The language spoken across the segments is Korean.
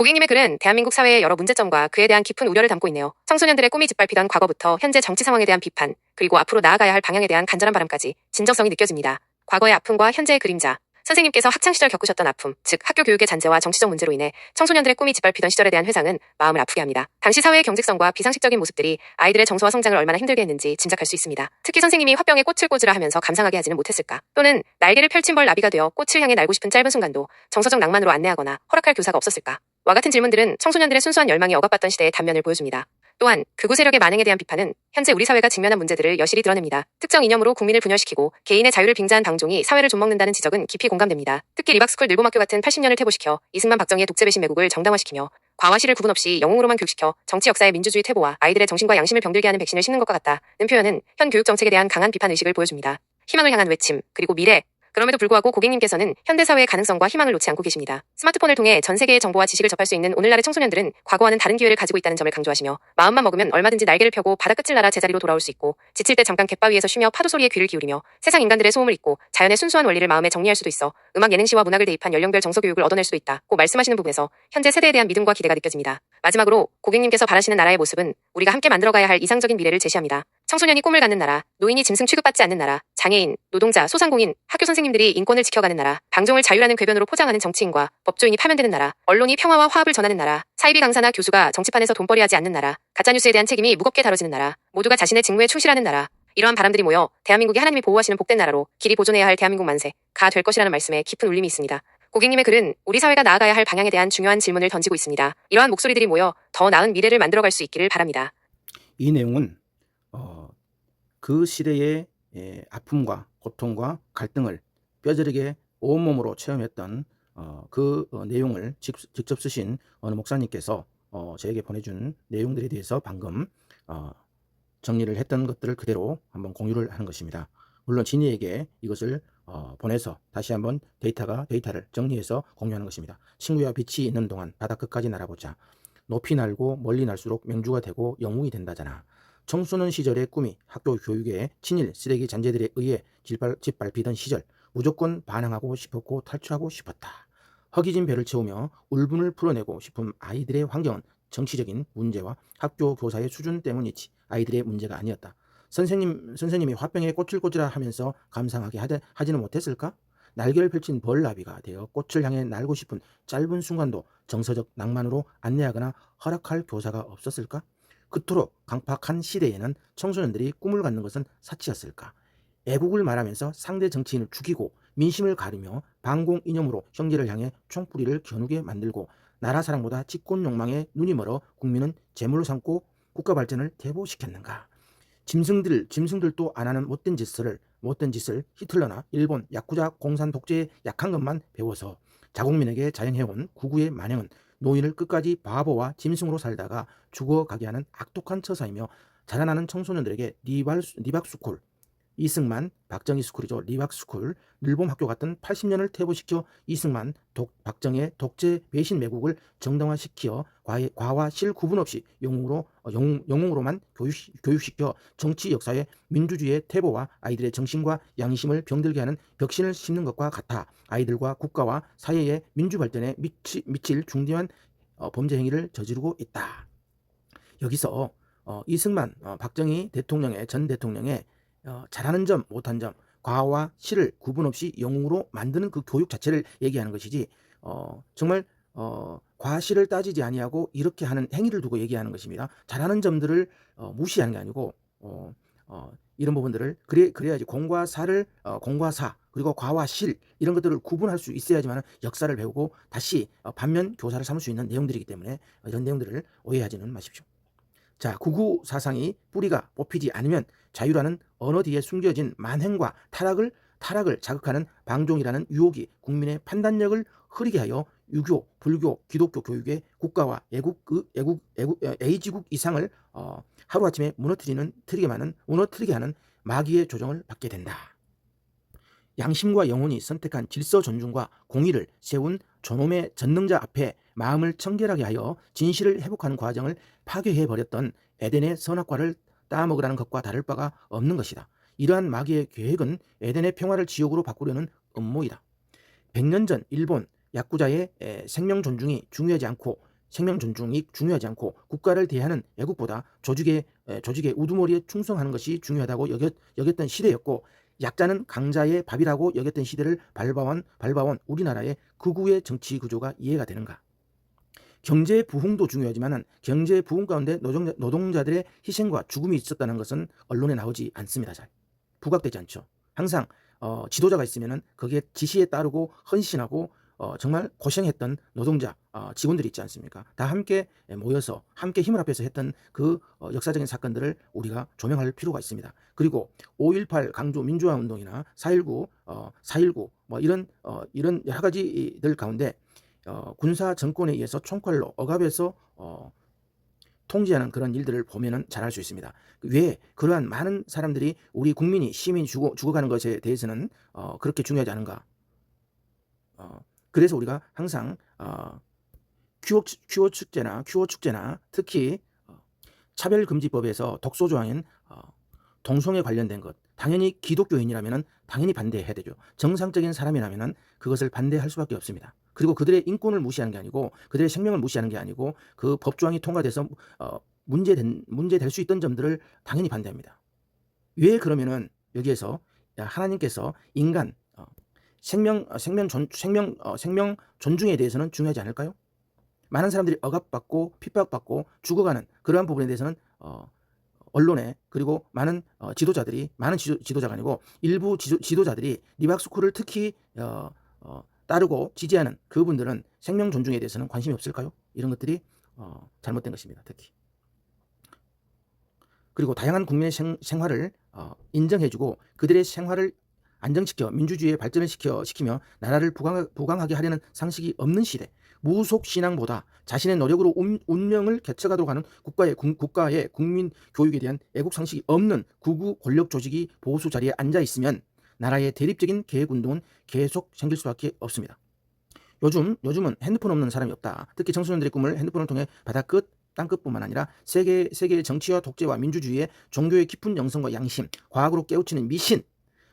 고객님의 글은 대한민국 사회의 여러 문제점과 그에 대한 깊은 우려를 담고 있네요. 청소년들의 꿈이 짓밟히던 과거부터 현재 정치 상황에 대한 비판, 그리고 앞으로 나아가야 할 방향에 대한 간절한 바람까지 진정성이 느껴집니다. 과거의 아픔과 현재의 그림자. 선생님께서 학창시절 겪으셨던 아픔, 즉 학교 교육의 잔재와 정치적 문제로 인해 청소년들의 꿈이 짓밟히던 시절에 대한 회상은 마음을 아프게 합니다. 당시 사회의 경직성과 비상식적인 모습들이 아이들의 정서와 성장을 얼마나 힘들게 했는지 짐작할 수 있습니다. 특히 선생님이 화병에 꽃을 꽂으라 하면서 감상하게 하지는 못했을까? 또는 날개를 펼친 벌 나비가 되어 꽃을 향해 날고 싶은 짧은 순간도 정서적 낭만으로 안내하거나 허락할 교사가 없었을까? 와 같은 질문들은 청소년들의 순수한 열망이 억압받던 시대의 단면을 보여줍니다. 또한 극우 세력의 만행에 대한 비판은 현재 우리 사회가 직면한 문제들을 여실히 드러냅니다. 특정 이념으로 국민을 분열시키고 개인의 자유를 빙자한 방종이 사회를 좀먹는다는 지적은 깊이 공감됩니다. 특히 리박스쿨 늘봄학교 같은 80년을 퇴보시켜 이승만 박정희의 독재 배신 매국을 정당화시키며 과와 시를 구분 없이 영웅으로만 교육시켜 정치 역사의 민주주의 퇴보와 아이들의 정신과 양심을 병들게 하는 백신을 심는 것과 같다는 표현은 현 교육 정책에 대한 강한 비판 의식을 보여줍니다. 희망을 향한 외침, 그리고 미래. 그럼에도 불구하고 고객님께서는 현대사회의 가능성과 희망을 놓지 않고 계십니다. 스마트폰을 통해 전 세계의 정보와 지식을 접할 수 있는 오늘날의 청소년들은 과거와는 다른 기회를 가지고 있다는 점을 강조하시며 마음만 먹으면 얼마든지 날개를 펴고 바다 끝을 날아 제자리로 돌아올 수 있고 지칠 때 잠깐 갯바위에서 쉬며 파도 소리에 귀를 기울이며 세상 인간들의 소음을 잊고 자연의 순수한 원리를 마음에 정리할 수도 있어 음악 예능시와 문학을 대입한 연령별 정서 교육을 얻어낼 수도 있다고 말씀하시는 부분에서 현재 세대에 대한 믿음과 기대가 느껴집니다. 마지막으로 고객님께서 바라시는 나라의 모습은 우리가 함께 만들어가야 할 이상적인 미래를 제시합니다. 청소년이 꿈을 갖는 나라, 노인이 짐승 취급받지 않는 나라, 장애인, 노동자, 소상공인, 학교 선생님들이 인권을 지켜가는 나라, 방종을 자유라는 궤변으로 포장하는 정치인과 법조인이 파면되는 나라, 언론이 평화와 화합을 전하는 나라, 사이비 강사나 교수가 정치판에서 돈벌이하지 않는 나라, 가짜뉴스에 대한 책임이 무겁게 다뤄지는 나라, 모두가 자신의 직무에 충실하는 나라. 이러한 바람들이 모여 대한민국이 하나님이 보호하시는 복된 나라로 길이 보존해야 할 대한민국 만세가 될 것이라는 말씀에 깊은 울림이 있습니다. 고객님의 글은 우리 사회가 나아가야 할 방향에 대한 중요한 질문을 던지고 있습니다. 이러한 목소리들이 모여 더 나은 미래를 만들어갈 수 있기를 바랍니다. 이 내용은 그 시대의 아픔과 고통과 갈등을 뼈저리게 온몸으로 체험했던 내용을 직접 쓰신 어느 목사님께서 저에게 보내준 내용들에 대해서 방금 정리를 했던 것들을 그대로 한번 공유를 하는 것입니다. 물론 진이에게 이것을 보내서 다시 한번 데이터를 정리해서 공유하는 것입니다. 친구야, 빛이 있는 동안 바다 끝까지 날아보자. 높이 날고 멀리 날수록 맹주가 되고 영웅이 된다잖아. 청소년 시절의 꿈이 학교 교육의 친일 쓰레기 잔재들에 의해 짓밟히던 시절 무조건 반항하고 싶었고 탈출하고 싶었다. 허기진 배를 채우며 울분을 풀어내고 싶은 아이들의 환경은 정치적인 문제와 학교 교사의 수준 때문이지 아이들의 문제가 아니었다. 선생님이 화병에 꽃을 꽂으라 하면서 감상하게 하지는 못했을까? 날개를 펼친 벌나비가 되어 꽃을 향해 날고 싶은 짧은 순간도 정서적 낭만으로 안내하거나 허락할 교사가 없었을까? 그토록 강팍한 시대에는 청소년들이 꿈을 갖는 것은 사치였을까? 애국을 말하면서 상대 정치인을 죽이고 민심을 가르며 반공 이념으로 형제를 향해 총뿌리를 겨누게 만들고 나라 사랑보다 집권 욕망에 눈이 멀어 국민은 재물로 삼고 국가 발전을 대보시켰는가? 짐승들도 안 하는 못된 짓을 히틀러나 일본 야쿠자 공산 독재의 약한 것만 배워서 자국민에게 자행해온 구구의 만행은 노인을 끝까지 바보와 짐승으로 살다가 죽어가게 하는 악독한 처사이며 자라나는 청소년들에게 리박스쿨, 이승만, 박정희 스쿨이죠. 리박스쿨, 늘봄학교 같은 80년을 퇴보시켜 이승만, 박정희의 독재 배신 매국을 정당화시켜 과와 실 구분 없이 영웅으로만 교육시켜 정치 역사의 민주주의의 퇴보와 아이들의 정신과 양심을 병들게 하는 벽신을 심는 것과 같아 아이들과 국가와 사회의 민주발전에 미칠 중대한 범죄 행위를 저지르고 있다. 여기서 이승만, 박정희 전 대통령의 잘하는 점, 못한 점, 과와 실을 구분 없이 영웅으로 만드는 그 교육 자체를 얘기하는 것이지 정말 과실을 따지지 아니하고 이렇게 하는 행위를 두고 얘기하는 것입니다. 잘하는 점들을 무시하는 게 아니고 이런 부분들을 그래야지 공과 사 그리고 과와 실 이런 것들을 구분할 수 있어야지만 역사를 배우고 다시 반면 교사를 삼을 수 있는 내용들이기 때문에 이런 내용들을 오해하지는 마십시오. 자, 구구 사상이 뿌리가 뽑히지 않으면 자유라는 언어 뒤에 숨겨진 만행과 타락을 자극하는 방종이라는 유혹이 국민의 판단력을 흐리게 하여 유교, 불교, 기독교 교육의 국가와 애지국 이상을 하루아침에 무너뜨리게 하는 마귀의 조정을 받게 된다. 양심과 영혼이 선택한 질서 존중과 공의를 세운 존엄의 전능자 앞에 마음을 청결하게 하여 진실을 회복하는 과정을 파괴해버렸던 에덴의 선악과를 따먹으라는 것과 다를 바가 없는 것이다. 이러한 마귀의 계획은 에덴의 평화를 지옥으로 바꾸려는 음모이다. 100년 전 일본 야쿠자의 생명 존중이 중요하지 않고 생명 존중이 중요하지 않고 국가를 대하는 애국보다 조직의 우두머리에 충성하는 것이 중요하다고 여겼던 시대였고, 약자는 강자의 밥이라고 여겼던 시대를 밟아온 우리나라의 극우의 정치 구조가 이해가 되는가? 경제 부흥도 중요하지만 경제 부흥 가운데 노동자들의 희생과 죽음이 있었다는 것은 언론에 나오지 않습니다. 잘 부각되지 않죠. 항상 지도자가 있으면 거기에 지시에 따르고 헌신하고 정말 고생했던 노동자, 직원들이 있지 않습니까? 다 함께 모여서 함께 힘을 합해서 했던 그 역사적인 사건들을 우리가 조명할 필요가 있습니다. 그리고 5.18 강조 민주화 운동이나 4.19 뭐 이런 여러 가지들 가운데 군사 정권에 의해서 총칼로 억압해서 통제하는 그런 일들을 보면은 잘 알 수 있습니다. 왜 그러한 많은 사람들이 우리 국민이 시민이 죽어가는 것에 대해서는 그렇게 중요하지 않은가? 그래서 우리가 항상 큐어 축제나 특히 차별금지법에서 독소 조항인 동성애 관련된 것, 당연히 기독교인이라면 당연히 반대해야 되죠. 정상적인 사람이라면 그것을 반대할 수밖에 없습니다. 그리고 그들의 인권을 무시하는 게 아니고 그들의 생명을 무시하는 게 아니고 그 법조항이 통과돼서 문제될 수 있던 점들을 당연히 반대합니다. 왜 그러면은 여기에서 하나님께서 인간 생명 존중에 대해서는 중요하지 않을까요? 많은 사람들이 억압받고 핍박받고 죽어가는 그러한 부분에 대해서는 언론에 그리고 많은 지도자가 아니고 일부 지도자들이 리박스쿨을 특히 따르고 지지하는 그분들은 생명 존중에 대해서는 관심이 없을까요? 이런 것들이 잘못된 것입니다. 특히. 그리고 다양한 국민의 생활을 인정해주고 그들의 생활을 안정시켜 민주주의의 발전을 시키며 나라를 부강하게 하려는 상식이 없는 시대, 무속신앙보다 자신의 노력으로 운명을 개척하도록 하는 국가의 국민 교육에 대한 애국 상식이 없는 극우 권력 조직이 보수 자리에 앉아 있으면 나라의 대립적인 계획운동은 계속 생길 수밖에 없습니다. 요즘은 핸드폰 없는 사람이 없다. 특히 청소년들의 꿈을 핸드폰을 통해 바다끝 땅끝뿐만 아니라 세계의 정치와 독재와 민주주의의 종교의 깊은 영성과 양심, 과학으로 깨우치는 미신,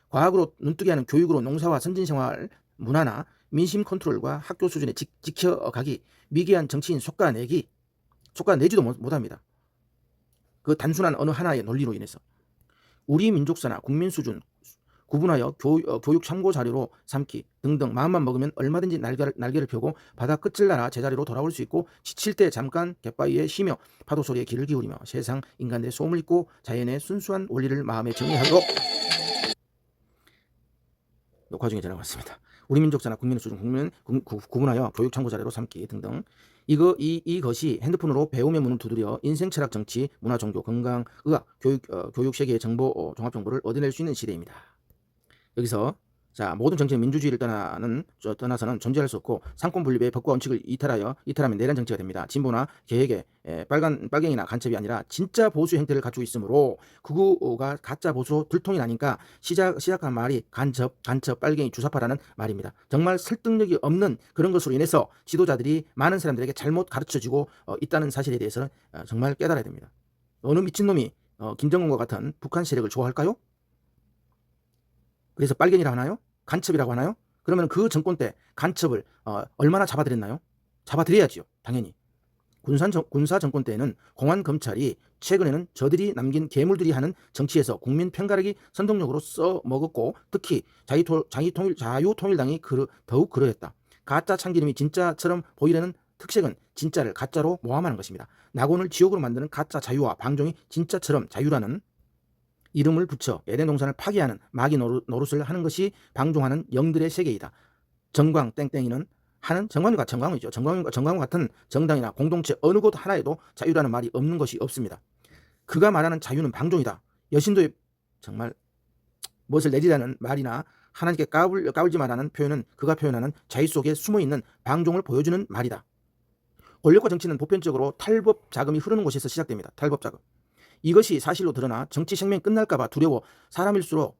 과학으로 눈뜨게 하는 교육으로 농사와 선진생활, 문화나 민심 컨트롤과 학교 수준에 지켜가기, 미개한 정치인 속가내지도 못합니다. 그 단순한 어느 하나의 논리로 인해서 우리 민족사나 국민 수준 구분하여 교육 참고 자료로 삼기 등등 마음만 먹으면 얼마든지 날개를 펴고 바다 끝을 날아 제자리로 돌아올 수 있고 지칠 때 잠깐 갯바위에 쉬며 파도 소리에 귀를 기울이며 세상 인간들의 소음을 잊고 자연의 순수한 원리를 마음에 정리하도록 녹화 중에 전화가 왔습니다. 우리 민족사나 국민의 수준 구분하여 교육 참고 자료로 삼기 등등 이것이 핸드폰으로 배움의 문을 두드려 인생 철학 정치 문화 종교 건강 의학 교육 세계의 정보 종합 정보를 얻어낼 수 있는 시대입니다. 여기서 자 모든 정치는 민주주의를 떠나서는 존재할 수 없고 상권 분립의 법과 원칙을 이탈하면 내란 정치가 됩니다. 진보나 개혁의 빨갱이나 간첩이 아니라 진짜 보수 형태를 갖추고 있으므로 극우가 가짜 보수로 들통이 나니까 시작한 말이 간첩 빨갱이 주사파라는 말입니다. 정말 설득력이 없는 그런 것으로 인해서 지도자들이 많은 사람들에게 잘못 가르쳐주고 있다는 사실에 대해서는 정말 깨달아야 됩니다. 어느 미친놈이 김정은과 같은 북한 세력을 좋아할까요? 그래서 빨갱이라고 하나요? 간첩이라고 하나요? 그러면 그 정권 때 간첩을 얼마나 잡아들였나요? 잡아들여야지요. 당연히. 군사 정권 때에는 공안 검찰이 최근에는 저들이 남긴 괴물들이 하는 정치에서 국민 편가르기 선동력으로 써먹었고 특히 자유통일당이 더욱 그러했다. 가짜 참기름이 진짜처럼 보이려는 특색은 진짜를 가짜로 모함하는 것입니다. 낙원을 지옥으로 만드는 가짜 자유와 방종이 진짜처럼 자유라는 이름을 붙여 에덴 동산을 파괴하는 마귀 노릇을 하는 것이 방종하는 영들의 세계이다. 정광 땡땡이는 하는 정광과 같은 정당이나 공동체 어느 곳 하나에도 자유라는 말이 없는 것이 없습니다. 그가 말하는 자유는 방종이다. 여신도의 정말 무엇을 내리라는 말이나 하나님께 까불지 말라는 표현은 그가 표현하는 자유 속에 숨어있는 방종을 보여주는 말이다. 권력과 정치는 보편적으로 탈법 자금이 흐르는 곳에서 시작됩니다. 탈법 자금. 이것이 사실로 드러나 정치 생명이 끝날까봐 두려운 사람일수록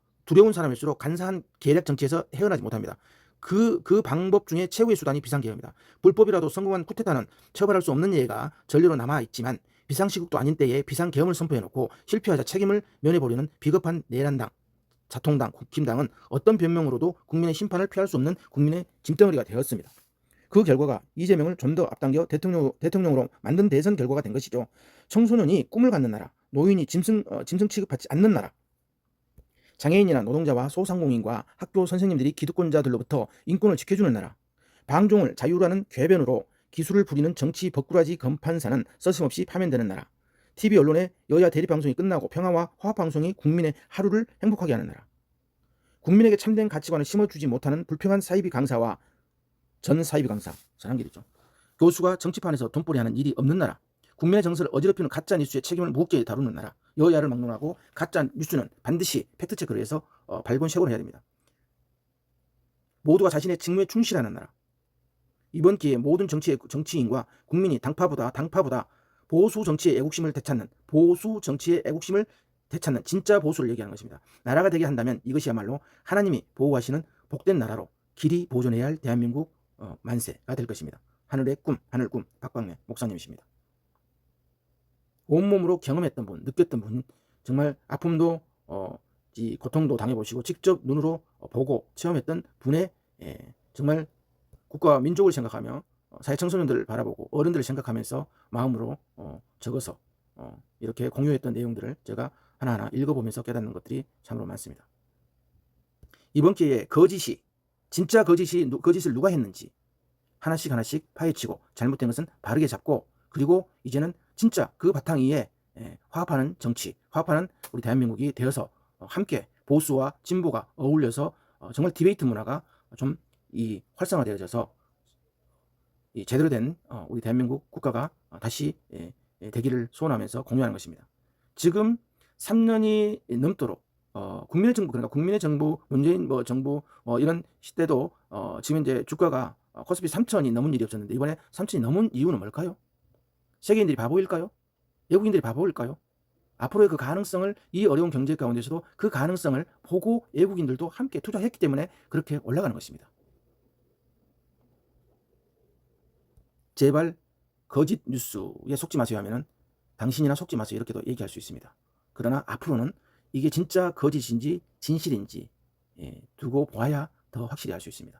간사한 계략 정치에서 헤어나지 못합니다. 그 방법 중에 최후의 수단이 비상계엄입니다. 불법이라도 성공한 쿠데타는 처벌할 수 없는 예가 전례로 남아있지만 비상시국도 아닌 때에 비상계엄을 선포해놓고 실패하자 책임을 면해보려는 비겁한 내란당, 자통당, 국힘당은 어떤 변명으로도 국민의 심판을 피할 수 없는 국민의 짐덩어리가 되었습니다. 그 결과가 이재명을 좀 더 앞당겨 대통령으로 만든 대선 결과가 된 것이죠. 청소년이 꿈을 갖는 나라, 노인이 짐승 취급받지 않는 나라, 장애인이나 노동자와 소상공인과 학교 선생님들이 기득권자들로부터 인권을 지켜주는 나라, 방종을 자유라는 궤변으로 기술을 부리는 정치 버꾸라지 검판사는 서슴없이 파면되는 나라, TV 언론의 여야 대립 방송이 끝나고 평화와 화합 방송이 국민의 하루를 행복하게 하는 나라, 국민에게 참된 가치관을 심어주지 못하는 불평한 사이비 강사와 전 사이비 강사, 사람들이죠. 교수가 정치판에서 돈벌이하는 일이 없는 나라, 국민의 정서를 어지럽히는 가짜 뉴스의 책임을 무겁게 다루는 나라, 여야를 막론하고 가짜 뉴스는 반드시 팩트체크를 해서 발본색원을 해야 됩니다. 모두가 자신의 직무에 충실하는 나라. 이번 기회에 모든 정치인과 국민이 당파보다 보수 정치의 애국심을 되찾는 진짜 보수를 얘기하는 것입니다. 나라가 되게 한다면 이것이야말로 하나님이 보호하시는 복된 나라로 길이 보존해야 할 대한민국 만세가 될 것입니다. 하늘의 꿈, 하늘꿈 박광래 목사님이십니다. 온몸으로 경험했던 분, 느꼈던 분, 정말 아픔도 이 고통도 당해보시고 직접 눈으로 보고 체험했던 분의 정말 국가와 민족을 생각하며 사회 청소년들을 바라보고 어른들을 생각하면서 마음으로 적어서 이렇게 공유했던 내용들을 제가 하나하나 읽어보면서 깨닫는 것들이 참으로 많습니다. 이번 기회에 진짜 거짓을 누가 했는지 하나씩 파헤치고 잘못된 것은 바르게 잡고, 그리고 이제는 진짜 그 바탕 위에 화합하는 정치, 화합하는 우리 대한민국이 되어서 함께 보수와 진보가 어울려서 정말 디베이트 문화가 좀 이 활성화되어져서 이 제대로 된 우리 대한민국 국가가 다시 되기를 소원하면서 공유하는 것입니다. 지금 3년이 넘도록 국민의 정부, 그러니까 국민의 정부, 문재인 정부 이런 시대도 지금 이제 주가가 코스피 3천이 넘은 일이 없었는데 이번에 3천이 넘은 이유는 뭘까요? 세계인들이 바보일까요? 외국인들이 바보일까요? 앞으로의 그 가능성을, 이 어려운 경제 가운데서도 그 가능성을 보고 외국인들도 함께 투자했기 때문에 그렇게 올라가는 것입니다. 제발 거짓 뉴스에 속지 마세요 하면은 당신이나 속지 마세요 이렇게도 얘기할 수 있습니다. 그러나 앞으로는 이게 진짜 거짓인지 진실인지 두고 봐야 더 확실히 알 수 있습니다.